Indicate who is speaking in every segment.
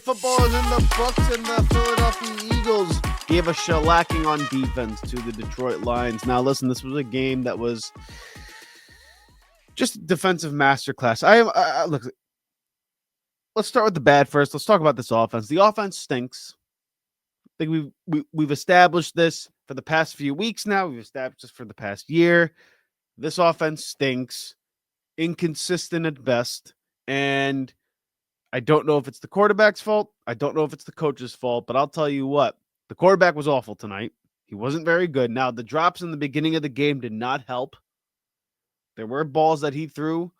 Speaker 1: football is in the books, and the Philadelphia Eagles gave a shellacking on defense to the Detroit Lions. Now, listen, this was a game that was just a defensive masterclass. Look. Let's start with the bad first. Let's talk about this offense. The offense stinks. I think we've established this for the past few weeks now. We've established this for the past year. This offense stinks, inconsistent at best, and I don't know if it's the quarterback's fault. I don't know if it's the coach's fault, but I'll tell you what, the quarterback was awful tonight. He wasn't very good. Now, the drops in the beginning of the game did not help. There were balls that he threw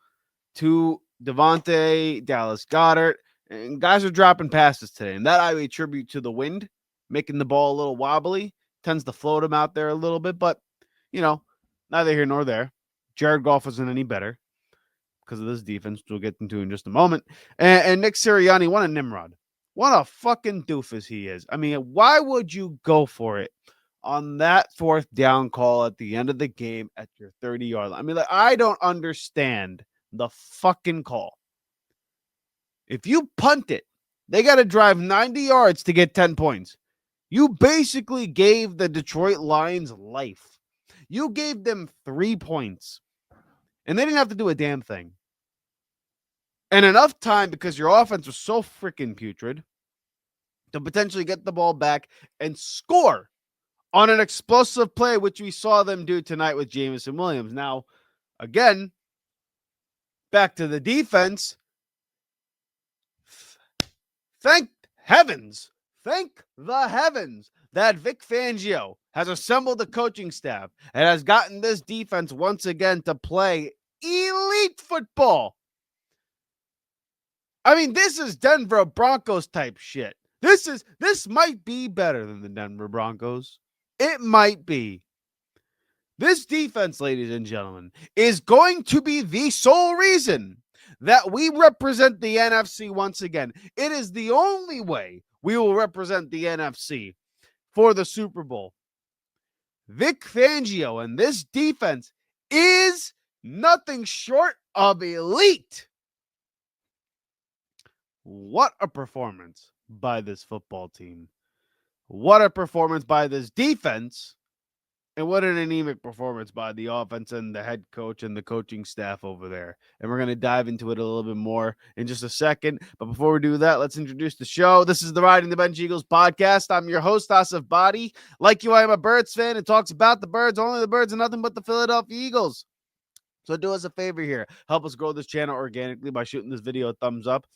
Speaker 1: to Devontae, Dallas Goedert, and guys are dropping passes today. And that I attribute to the wind, making the ball a little wobbly. Tends to float him out there a little bit, but, neither here nor there. Jared Goff wasn't any better because of this defense, which we'll get into in just a moment. And Nick Sirianni, what a Nimrod. What a fucking doofus he is. I mean, why would you go for it on that fourth down call at the end of the game at your 30-yard line? I mean, I don't understand the fucking call. If you punt it, they got to drive 90 yards to get 10 points. You basically gave the Detroit Lions life. You gave them 3 points, and they didn't have to do a damn thing. And enough time because your offense was so freaking putrid to potentially get the ball back and score on an explosive play, which we saw them do tonight with Jameson Williams. Now, again, back to the defense. Thank the heavens that Vic Fangio has assembled the coaching staff and has gotten this defense once again to play elite football. I mean, this is Denver Broncos type shit. This might be better than the Denver Broncos. It might be. This defense, ladies and gentlemen, is going to be the sole reason that we represent the NFC once again. It is the only way we will represent the NFC for the Super Bowl. Vic Fangio and this defense is nothing short of elite. What a performance by this football team. What a performance by this defense. And what an anemic performance by the offense and the head coach and the coaching staff over there. And we're going to dive into it a little bit more in just a second. But before we do that, let's introduce the show. This is the Riding the Bench Eagles podcast. I'm your host, Asif Badi. Like you, I am a Birds fan and talks about the Birds, only the Birds, and nothing but the Philadelphia Eagles. So do us a favor here. Help us grow this channel organically by shooting this video a thumbs up,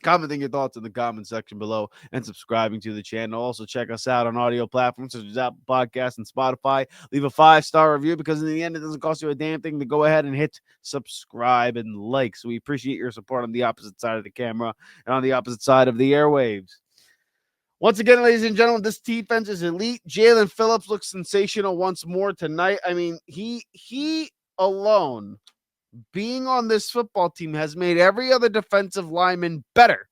Speaker 1: commenting your thoughts in the comment section below, and subscribing to the channel. Also, check us out on audio platforms such as Apple Podcasts and Spotify. Leave a 5-star review because in the end, it doesn't cost you a damn thing to go ahead and hit subscribe and like. So we appreciate your support on the opposite side of the camera and on the opposite side of the airwaves. Once again, ladies and gentlemen, this defense is elite. Jalen Phillips looks sensational once more tonight. I mean, he alone, being on this football team, has made every other defensive lineman better.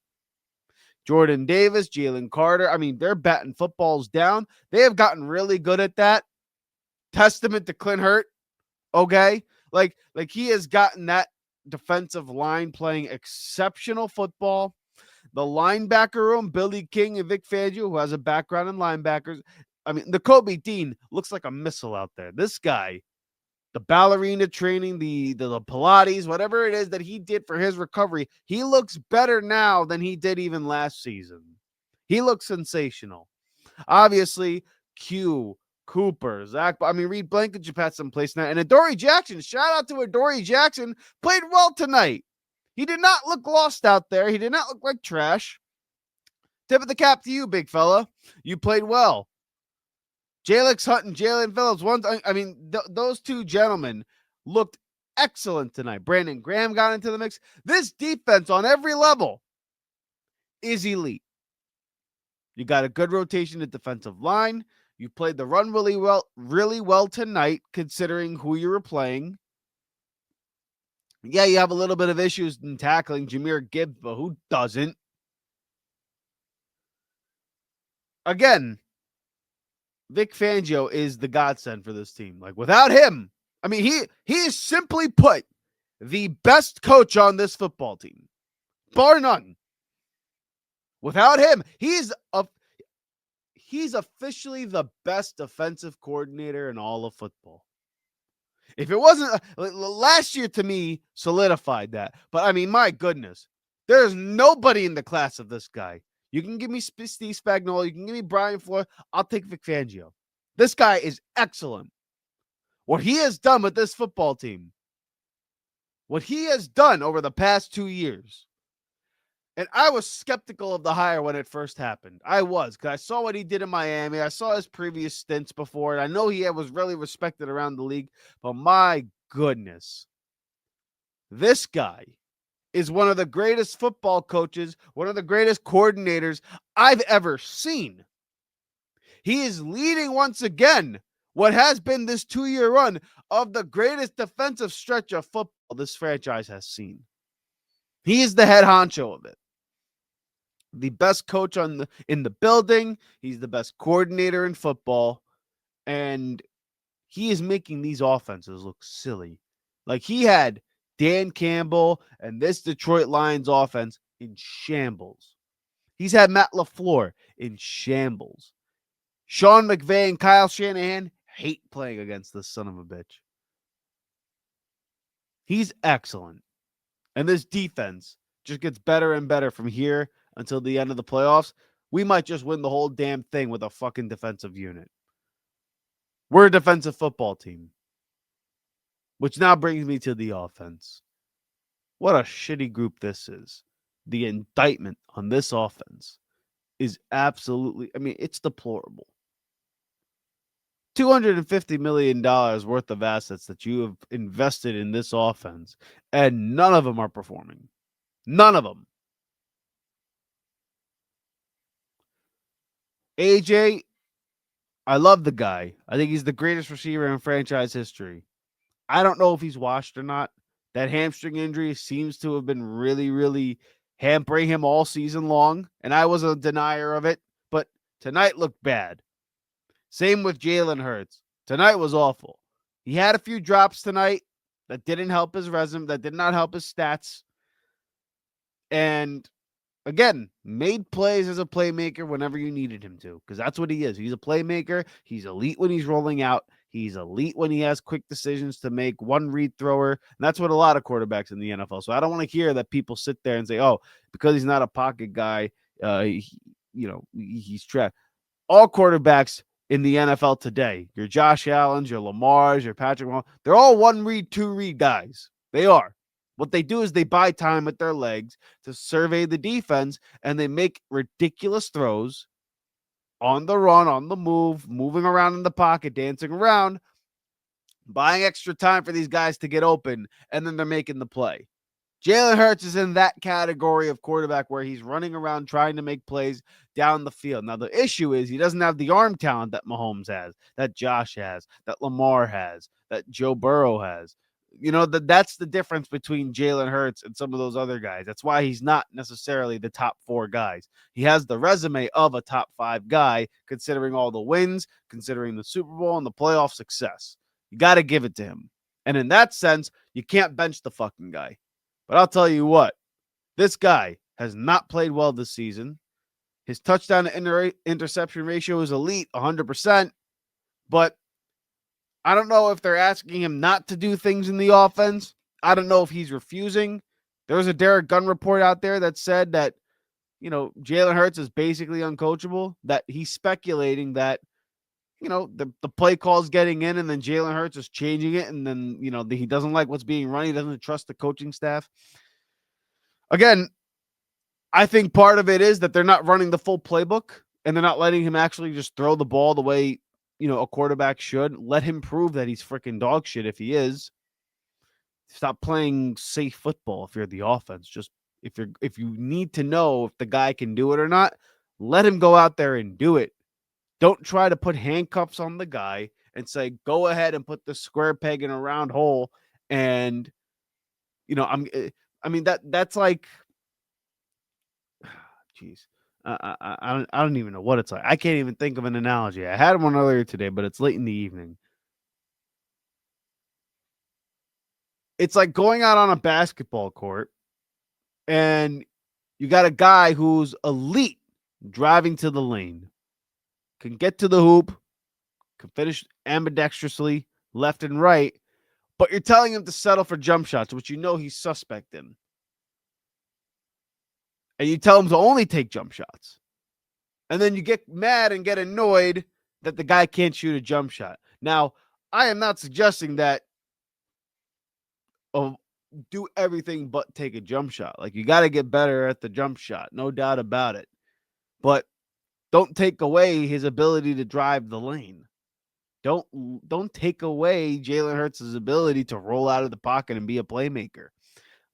Speaker 1: Jordan Davis, Jalen Carter, I mean, they're batting footballs down. They have gotten really good at that. Testament to Clint Hurt, okay? Like he has gotten that defensive line playing exceptional football. The linebacker room, Billy King and Vic Fangio, who has a background in linebackers. I mean, the Kobe Dean looks like a missile out there. This guy, the ballerina training, the Pilates, whatever it is that he did for his recovery, he looks better now than he did even last season. He looks sensational. Obviously, Q, Cooper, Zach, I mean, Reed Blankenship had some place now. And Adoree Jackson, shout out to Adoree Jackson, played well tonight. He did not look lost out there. He did not look like trash. Tip of the cap to you, big fella. You played well. Jalen Hurts and Jalen Phillips, those two gentlemen looked excellent tonight. Brandon Graham got into the mix. This defense on every level is elite. You got a good rotation at defensive line. You played the run really well tonight, considering who you were playing. Yeah, you have a little bit of issues in tackling Jahmyr Gibbs, but who doesn't? Again, Vic Fangio is the godsend for this team. Like, without him, I mean, he is simply put the best coach on this football team, bar none. Without him, he's officially the best defensive coordinator in all of football. If it wasn't last year, to me, solidified that. But I mean, my goodness, there's nobody in the class of this guy. You can give me Steve Spagnuolo, you can give me Brian Flores. I'll take Vic Fangio. This guy is excellent. What he has done with this football team, what he has done over the past 2 years. And I was skeptical of the hire when it first happened. I was, because I saw what he did in Miami. I saw his previous stints before, and I know he was really respected around the league. But my goodness, this guy is one of the greatest football coaches, one of the greatest coordinators I've ever seen. He is leading once again what has been this 2-year run of the greatest defensive stretch of football this franchise has seen. He is the head honcho of it. The best coach in the building. He's the best coordinator in football. And he is making these offenses look silly. Like, he had Dan Campbell and this Detroit Lions offense in shambles. He's had Matt LaFleur in shambles. Sean McVay and Kyle Shanahan hate playing against this son of a bitch. He's excellent. And this defense just gets better and better from here until the end of the playoffs. We might just win the whole damn thing with a fucking defensive unit. We're a defensive football team. Which now brings me to the offense. What a shitty group this is. The indictment on this offense is absolutely, I mean, it's deplorable. $250 million worth of assets that you have invested in this offense, and none of them are performing. None of them. AJ, I love the guy. I think he's the greatest receiver in franchise history. I don't know if he's washed or not. That hamstring injury seems to have been really, really hampering him all season long, and I was a denier of it, but tonight looked bad. Same with Jalen Hurts. Tonight was awful. He had a few drops tonight that didn't help his resume, that did not help his stats. And again, made plays as a playmaker whenever you needed him to, because that's what he is. He's a playmaker. He's elite when he's rolling out. He's elite when he has quick decisions to make, one read thrower. And that's what a lot of quarterbacks in the NFL. So I don't want to hear that people sit there and say, oh, because he's not a pocket guy, he's trash. All quarterbacks in the NFL today, your Josh Allens, your Lamars, your Patrick Mahomes, they're all one read, two read guys. They are. What they do is they buy time with their legs to survey the defense, and they make ridiculous throws on the run, on the move, moving around in the pocket, dancing around, buying extra time for these guys to get open, and then they're making the play. Jalen Hurts is in that category of quarterback where he's running around trying to make plays down the field. Now, the issue is he doesn't have the arm talent that Mahomes has, that Josh has, that Lamar has, that Joe Burrow has. That's the difference between Jalen Hurts and some of those other guys. That's why he's not necessarily the top 4 guys. He has the resume of a top 5 guy, considering all the wins, considering the Super Bowl and the playoff success. You got to give it to him. And in that sense, you can't bench the fucking guy. But I'll tell you what, this guy has not played well this season. His touchdown to interception ratio is elite, 100%. But I don't know if they're asking him not to do things in the offense. I don't know if he's refusing. There was a Derek Gunn report out there that said that, Jalen Hurts is basically uncoachable, that he's speculating that, the play call's getting in and then Jalen Hurts is changing it. And then, he doesn't like what's being run. He doesn't trust the coaching staff. Again, I think part of it is that they're not running the full playbook and they're not letting him actually just throw the ball the way, a quarterback should. Let him prove that he's freaking dog shit if he is. Stop playing safe football if you're the offense. Just if you need to know if the guy can do it or not, let him go out there and do it. Don't try to put handcuffs on the guy and say, go ahead and put the square peg in a round hole. And, that's like, jeez. I don't even know what it's like. I can't even think of an analogy. I had one earlier today, but it's late in the evening. It's like going out on a basketball court and You got a guy who's elite driving to the lane, can get to the hoop, can finish ambidextrously left and right, but you're telling him to settle for jump shots, which you know he's suspect in. And you tell him to only take jump shots. And then you get mad and get annoyed that the guy can't shoot a jump shot. Now, I am not suggesting that do everything but take a jump shot. Like, you got to get better at the jump shot, no doubt about it. But don't take away his ability to drive the lane. Don't take away Jalen Hurts' ability to roll out of the pocket and be a playmaker.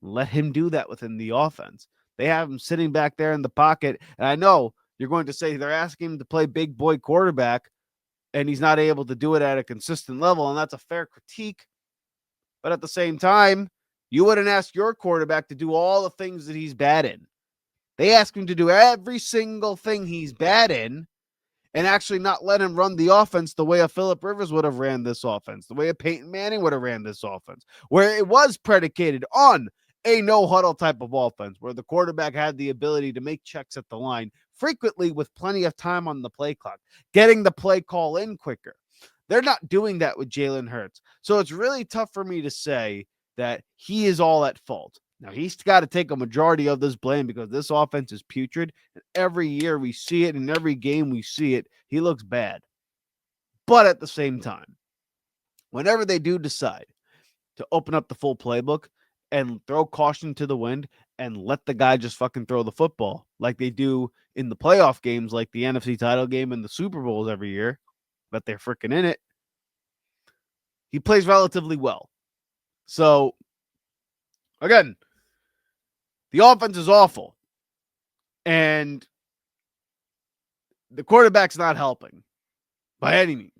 Speaker 1: Let him do that within the offense. They have him sitting back there in the pocket. And I know you're going to say they're asking him to play big boy quarterback, and he's not able to do it at a consistent level. And that's a fair critique. But at the same time, you wouldn't ask your quarterback to do all the things that he's bad in. They ask him to do every single thing he's bad in and actually not let him run the offense the way a Phillip Rivers would have ran this offense, the way a Peyton Manning would have ran this offense, where it was predicated on a no-huddle type of offense, where the quarterback had the ability to make checks at the line, frequently with plenty of time on the play clock, getting the play call in quicker. They're not doing that with Jalen Hurts. So it's really tough for me to say that he is all at fault. Now, he's got to take a majority of this blame because this offense is putrid. And every year we see it, and every game we see it, he looks bad. But at the same time, whenever they do decide to open up the full playbook and throw caution to the wind and let the guy just fucking throw the football like they do in the playoff games, like the NFC title game and the Super Bowls every year, but they're freaking in it, he plays relatively well. So, again, the offense is awful. And the quarterback's not helping by any means.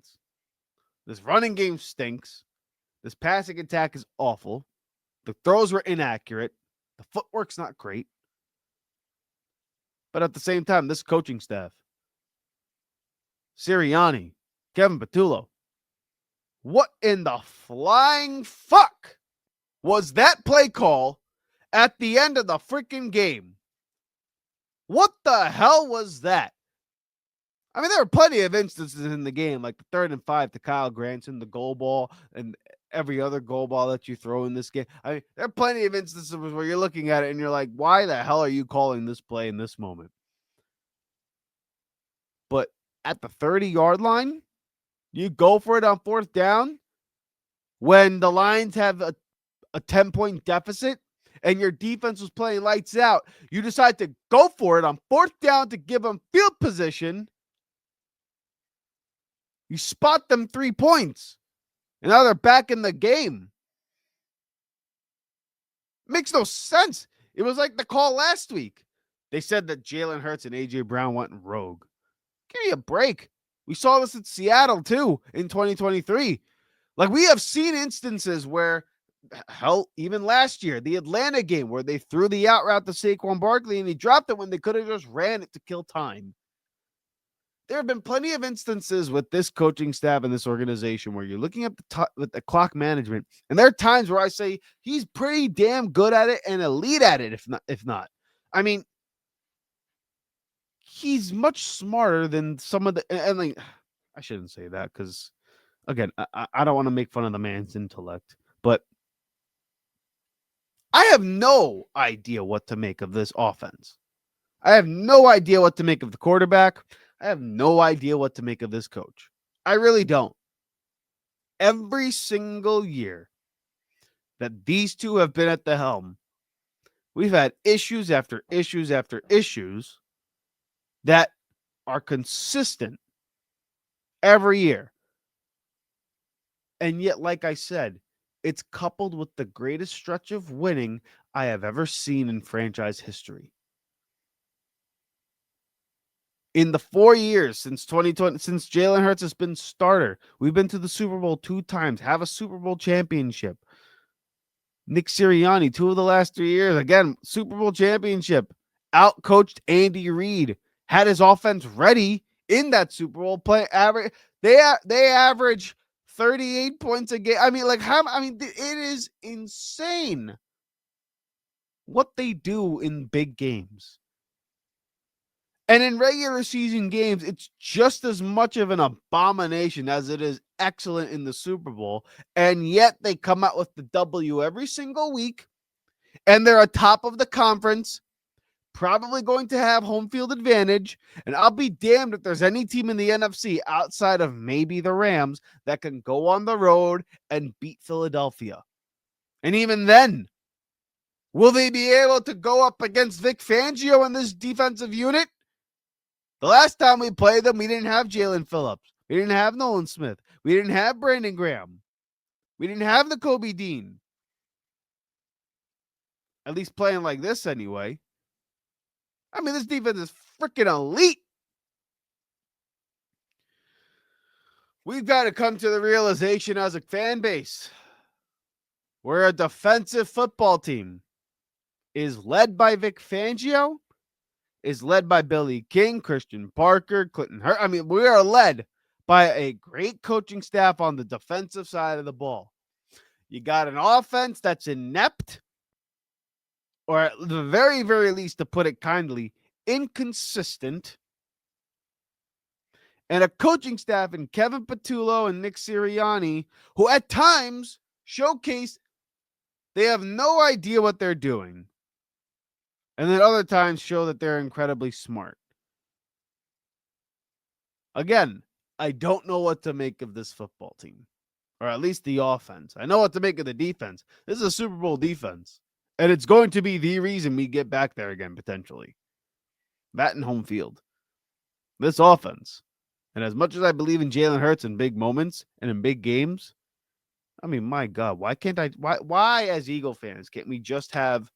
Speaker 1: This running game stinks. This passing attack is awful. The throws were inaccurate. The footwork's not great. But at the same time, this coaching staff, Sirianni, Kevin Patullo, what in the flying fuck was that play call at the end of the freaking game? What the hell was that? I mean, there were plenty of instances in the game, like the 3rd and 5 to Kyle Granson, the goal ball, and every other goal ball that you throw in this game. I mean, there are plenty of instances where you're looking at it and you're like, why the hell are you calling this play in this moment? But at the 30-yard line, you go for it on 4th down when the Lions have a 10-point deficit and your defense was playing lights out. You decide to go for it on 4th down to give them field position. You spot them 3 points. And now they're back in the game. Makes no sense. It was like the call last week. They said that Jalen Hurts and A.J. Brown went rogue. Give me a break. We saw this in Seattle, too, in 2023. Like, we have seen instances where, hell, even last year, the Atlanta game, where they threw the out route to Saquon Barkley and he dropped it when they could have just ran it to kill time. There have been plenty of instances with this coaching staff and this organization where you're looking at the clock management, and there are times where I say he's pretty damn good at it and elite at it. If not, I mean, he's much smarter than some of the. And like, I shouldn't say that because, again, I don't want to make fun of the man's intellect, but I have no idea what to make of this offense. I have no idea what to make of the quarterback. I have no idea what to make of this coach. I really don't. Every single year that these two have been at the helm, we've had issues after issues after issues that are consistent every year. And yet, like I said, it's coupled with the greatest stretch of winning I have ever seen in franchise history. In the 4 years since 2020, since Jalen Hurts has been starter, we've been to the Super Bowl 2 times, have a Super Bowl championship. Nick Sirianni, 2 of the last 3 years, again, Super Bowl championship. Outcoached Andy Reid, had his offense ready in that Super Bowl play. They average 38 points a game. I mean, it is insane. what they do in big games. And in regular season games, it's just as much of an abomination as it is excellent in the Super Bowl. And yet they come out with the W every single week. And they're atop of the conference, probably going to have home field advantage. And I'll be damned if there's any team in the NFC outside of maybe the Rams that can go on the road and beat Philadelphia. And even then, will they be able to go up against Vic Fangio and this defensive unit? The last time we played them, we didn't have Jalen Phillips. We didn't have Nolan Smith. We didn't have Brandon Graham. We didn't have the Kobe Dean. At least playing like this anyway. I mean, this defense is freaking elite. We've got to come to the realization as a fan base. We're a defensive football team. Is led by Vic Fangio. Is led by Billy King, Christian Parker, Clinton Hurt. I mean, we are led by a great coaching staff on the defensive side of the ball. You got an offense that's inept, or at the very, very least, to put it kindly, inconsistent, and a coaching staff in Kevin Patullo and Nick Sirianni, who at times showcase they have no idea what they're doing, and then other times show that they're incredibly smart. Again, I don't know what to make of this football team, or at least the offense. I know what to make of the defense. This is a Super Bowl defense, and it's going to be the reason we get back there again, potentially. That and home field. This offense. And as much as I believe in Jalen Hurts in big moments and in big games, I mean, my God, why as Eagle fans can't we just have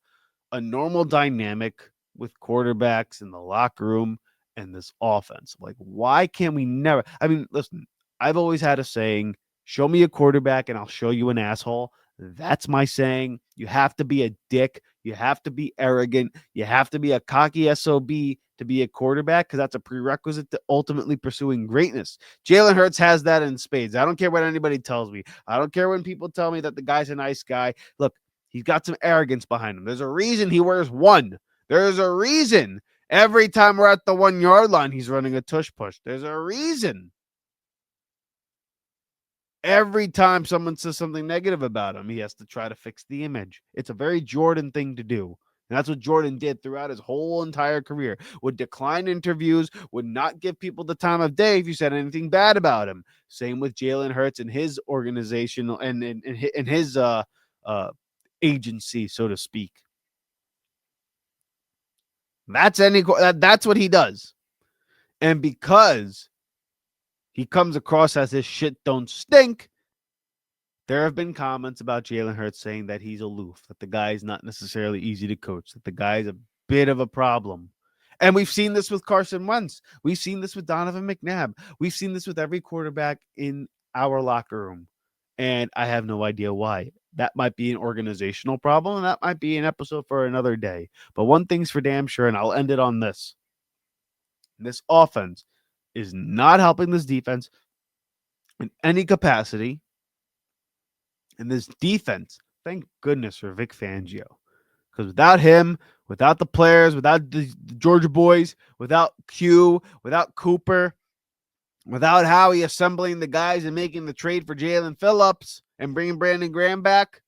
Speaker 1: a normal dynamic with quarterbacks in the locker room and this offense? Like, why can't we never? I mean, listen, I've always had a saying, show me a quarterback and I'll show you an asshole. That's my saying. You have to be a dick. You have to be arrogant. You have to be a cocky SOB to be a quarterback, because that's a prerequisite to ultimately pursuing greatness. Jalen Hurts has that in spades. I don't care what anybody tells me. I don't care when people tell me that the guy's a nice guy. Look, he's got some arrogance behind him. There's a reason he wears one. There's a reason every time we're at the 1 yard line, he's running a tush push. There's a reason. Every time someone says something negative about him, he has to try to fix the image. It's a very Jordan thing to do. And that's what Jordan did throughout his whole entire career. Would decline interviews, would not give people the time of day if you said anything bad about him. Same with Jalen Hurts and his organization and his agency, so to speak. That's what he does. And because he comes across as this shit don't stink, there have been comments about Jalen Hurts saying that he's aloof, that the guy is not necessarily easy to coach, that the guy is a bit of a problem. And we've seen this with Carson Wentz. We've seen this with Donovan McNabb. We've seen this with every quarterback in our locker room. And I have no idea why. That might be an organizational problem, and that might be an episode for another day. But one thing's for damn sure, and I'll end it on this. This offense is not helping this defense in any capacity. And this defense, thank goodness for Vic Fangio. Because without him, without the players, without the Georgia boys, without Q, without Cooper, without Howie assembling the guys and making the trade for Jalen Phillips and bringing Brandon Graham back,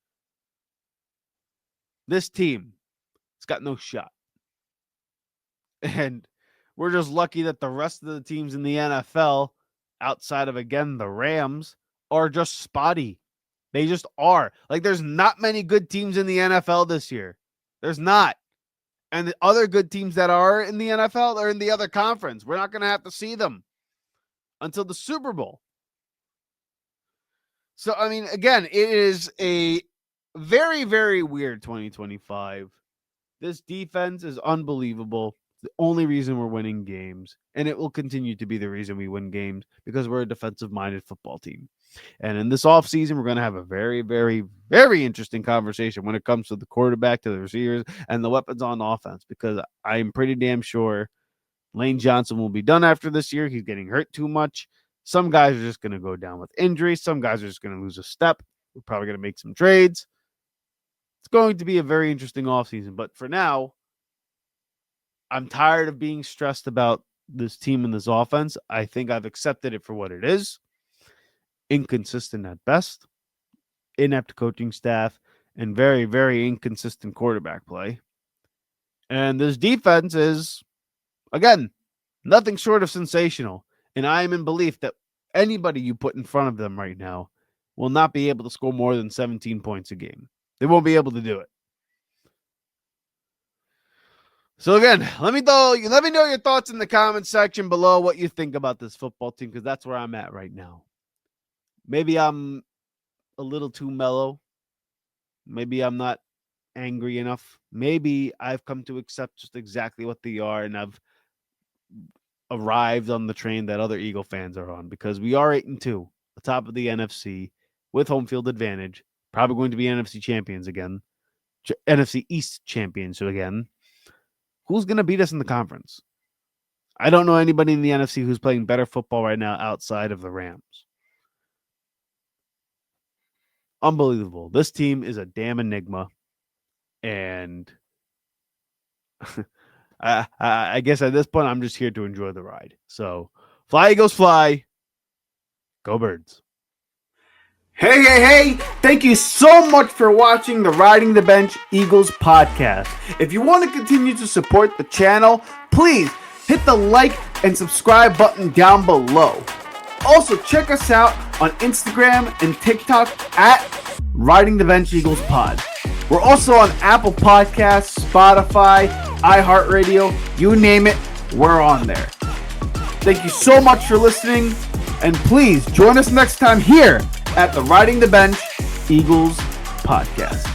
Speaker 1: this team has got no shot. And we're just lucky that the rest of the teams in the NFL, outside of, again, the Rams, are just spotty. They just are. Like, there's not many good teams in the NFL this year. There's not. And the other good teams that are in the NFL are in the other conference. We're not going to have to see them until the Super Bowl. So, I mean, again, it is a very, very weird 2025. This defense is unbelievable. The only reason we're winning games, and it will continue to be the reason we win games, because we're a defensive-minded football team. And in this offseason, we're going to have a very, very, very interesting conversation when it comes to the quarterback, to the receivers, and the weapons on offense, because I'm pretty damn sure Lane Johnson will be done after this year. He's getting hurt too much. Some guys are just going to go down with injuries. Some guys are just going to lose a step. We're probably going to make some trades. It's going to be a very interesting offseason. But for now, I'm tired of being stressed about this team and this offense. I think I've accepted it for what it is. Inconsistent at best, inept coaching staff, and very, very inconsistent quarterback play. And this defense is, again, nothing short of sensational. And I am in belief that anybody you put in front of them right now will not be able to score more than 17 points a game. They won't be able to do it. So again, let me know your thoughts in the comment section below, what you think about this football team, because that's where I'm at right now. Maybe I'm a little too mellow. Maybe I'm not angry enough. Maybe I've come to accept just exactly what they are, and I've arrived on the train that other Eagle fans are on, because we are 8-2, atop of the NFC with home field advantage. Probably going to be NFC champions again, NFC East champions again. Who's going to beat us in the conference? I don't know anybody in the NFC who's playing better football right now outside of the Rams. Unbelievable. This team is a damn enigma. And I guess at this point, I'm just here to enjoy the ride. So, fly, Eagles, fly. Go Birds. Hey. Thank you so much for watching the Riding the Bench Eagles podcast. If you want to continue to support the channel, please hit the like and subscribe button down below. Also, check us out on Instagram and TikTok at Riding the Bench Eagles Pod. We're also on Apple Podcasts, Spotify, iHeartRadio, you name it, we're on there. Thank you so much for listening, and please join us next time here at the Riding the Bench Eagles Podcast.